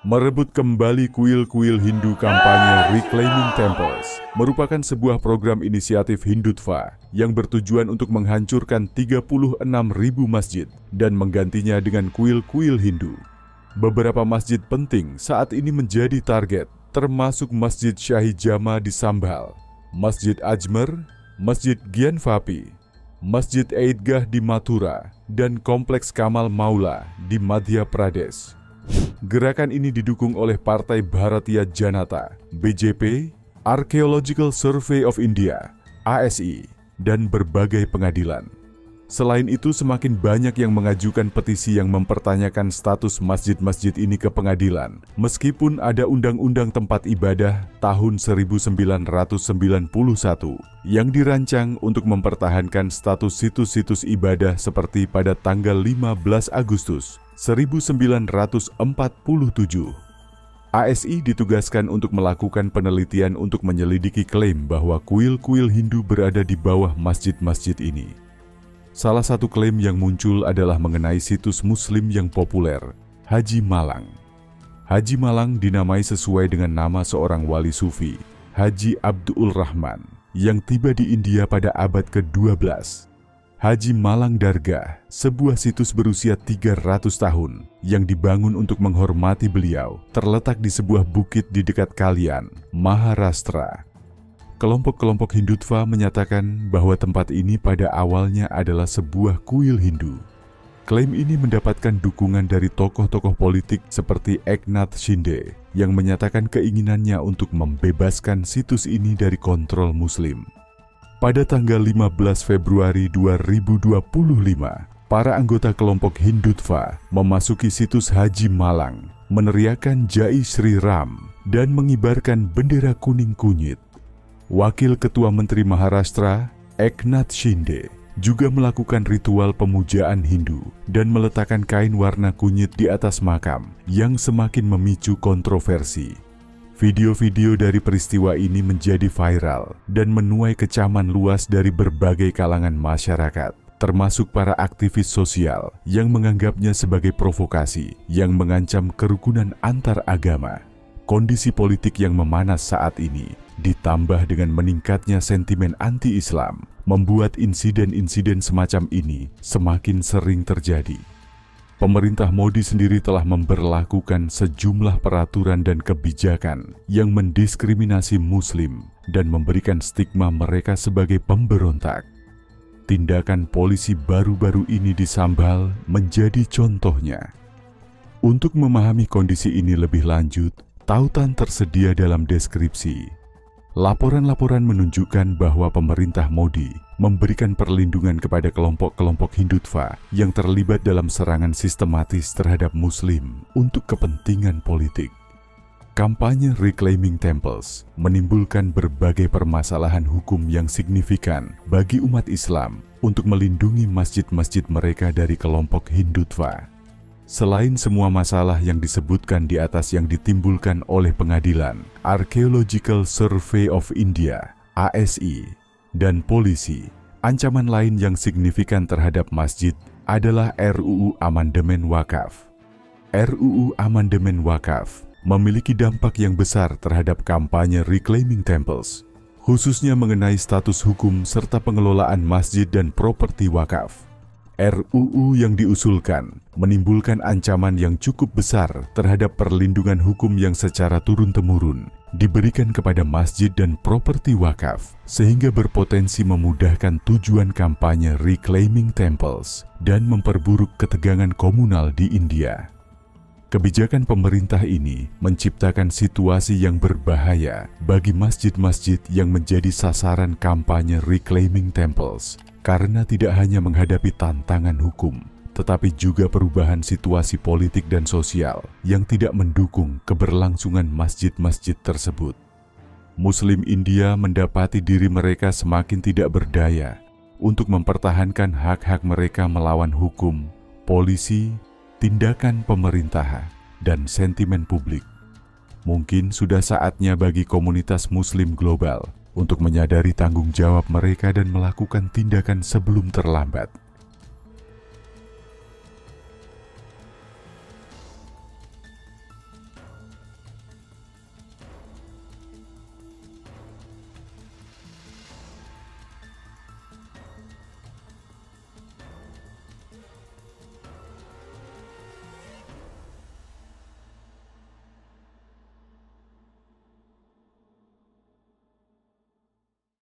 Merebut kembali kuil-kuil Hindu kampanye Reclaiming Temples merupakan sebuah program inisiatif Hindutva yang bertujuan untuk menghancurkan 36.000 masjid dan menggantinya dengan kuil-kuil Hindu. Beberapa masjid penting saat ini menjadi target, termasuk Masjid Shahi Jama di Sambhal, Masjid Ajmer, Masjid Gyanvapi, Masjid Eidgah di Mathura, dan Kompleks Kamal Maula di Madhya Pradesh. Gerakan ini didukung oleh Partai Bharatiya Janata, BJP, Archaeological Survey of India, ASI, dan berbagai pengadilan. Selain itu, semakin banyak yang mengajukan petisi yang mempertanyakan status masjid-masjid ini ke pengadilan, meskipun ada Undang-Undang Tempat Ibadah tahun 1991 yang dirancang untuk mempertahankan status situs-situs ibadah seperti pada tanggal 15 Agustus 1947. ASI ditugaskan untuk melakukan penelitian untuk menyelidiki klaim bahwa kuil-kuil Hindu berada di bawah masjid-masjid ini. Salah satu klaim yang muncul adalah mengenai situs Muslim yang populer, Haji Malang. Haji Malang dinamai sesuai dengan nama seorang wali sufi, Haji Abdul Rahman, yang tiba di India pada abad ke-12. Haji Malang Dargah, sebuah situs berusia 300 tahun yang dibangun untuk menghormati beliau, terletak di sebuah bukit di dekat Kalyan, Maharashtra. Kelompok-kelompok Hindutva menyatakan bahwa tempat ini pada awalnya adalah sebuah kuil Hindu. Klaim ini mendapatkan dukungan dari tokoh-tokoh politik seperti Eknath Shinde yang menyatakan keinginannya untuk membebaskan situs ini dari kontrol Muslim. Pada tanggal 15 Februari 2025, para anggota kelompok Hindutva memasuki situs Haji Malang, meneriakkan Jai Shri Ram, dan mengibarkan bendera kuning kunyit. Wakil Ketua Menteri Maharashtra, Eknath Shinde, juga melakukan ritual pemujaan Hindu dan meletakkan kain warna kunyit di atas makam yang semakin memicu kontroversi. Video-video dari peristiwa ini menjadi viral dan menuai kecaman luas dari berbagai kalangan masyarakat, termasuk para aktivis sosial yang menganggapnya sebagai provokasi yang mengancam kerukunan antar agama. Kondisi politik yang memanas saat ini, ditambah dengan meningkatnya sentimen anti-Islam, membuat insiden-insiden semacam ini semakin sering terjadi. Pemerintah Modi sendiri telah memberlakukan sejumlah peraturan dan kebijakan yang mendiskriminasi Muslim dan memberikan stigma mereka sebagai pemberontak. Tindakan polisi baru-baru ini di Sambhal menjadi contohnya. Untuk memahami kondisi ini lebih lanjut, tautan tersedia dalam deskripsi. Laporan-laporan menunjukkan bahwa pemerintah Modi memberikan perlindungan kepada kelompok-kelompok Hindutva yang terlibat dalam serangan sistematis terhadap Muslim untuk kepentingan politik. Kampanye Reclaiming Temples menimbulkan berbagai permasalahan hukum yang signifikan bagi umat Islam untuk melindungi masjid-masjid mereka dari kelompok Hindutva. Selain semua masalah yang disebutkan di atas yang ditimbulkan oleh pengadilan, Archaeological Survey of India, ASI, dan polisi, ancaman lain yang signifikan terhadap masjid adalah RUU Amandemen Wakaf. RUU Amandemen Wakaf memiliki dampak yang besar terhadap kampanye Reclaiming Temples, khususnya mengenai status hukum serta pengelolaan masjid dan properti wakaf. RUU yang diusulkan menimbulkan ancaman yang cukup besar terhadap perlindungan hukum yang secara turun-temurun diberikan kepada masjid dan properti wakaf, sehingga berpotensi memudahkan tujuan kampanye Reclaiming Temples dan memperburuk ketegangan komunal di India. Kebijakan pemerintah ini menciptakan situasi yang berbahaya bagi masjid-masjid yang menjadi sasaran kampanye Reclaiming Temples, karena tidak hanya menghadapi tantangan hukum, tetapi juga perubahan situasi politik dan sosial yang tidak mendukung keberlangsungan masjid-masjid tersebut. Muslim India mendapati diri mereka semakin tidak berdaya untuk mempertahankan hak-hak mereka melawan hukum, polisi, tindakan pemerintah, dan sentimen publik. Mungkin sudah saatnya bagi komunitas Muslim global untuk menyadari tanggung jawab mereka dan melakukan tindakan sebelum terlambat.